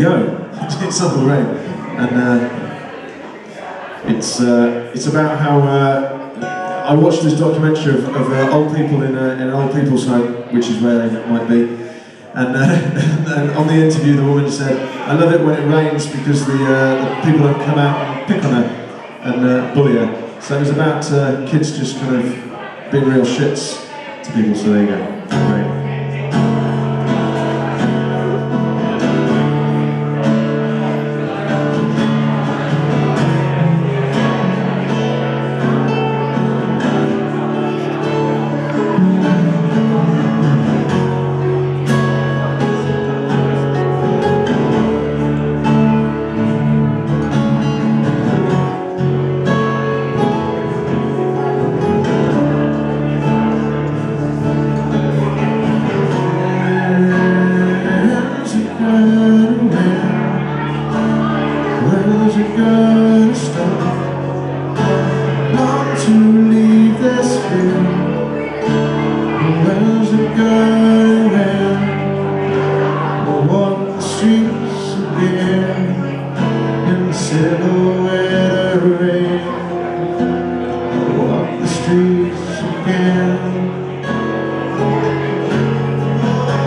Go. It's on the rain, and it's about how I watched this documentary of old people in an old people's home, which is where they might be, and and on the interview the woman said, "I love it when it rains because the people don't come out and pick on her and bully her." So it was about kids just kind of being real shits to people. So there you go. Right. Where's it gonna stop? Want to leave this field. Where's it gonna end? We'll walk the streets again in the silhouette of rain. We'll walk the streets again.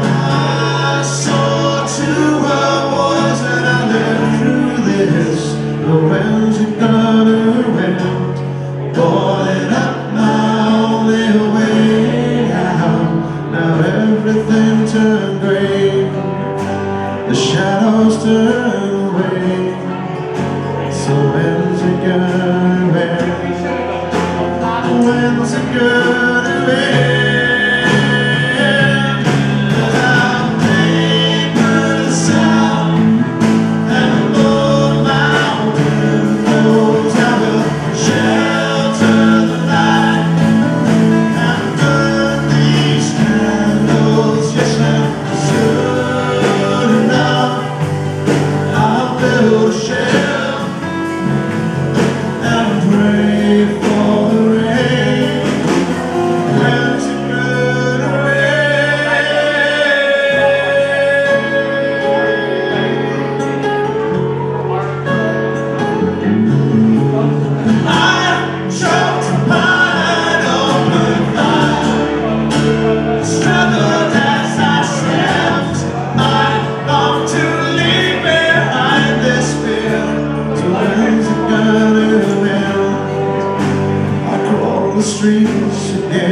I saw 2 world wars and I lived through this. But when's it gonna end? Boarding up my only way out. Now everything turned grey. The shadows turn away. So when's it gonna end? When's it gonna end? The streets again.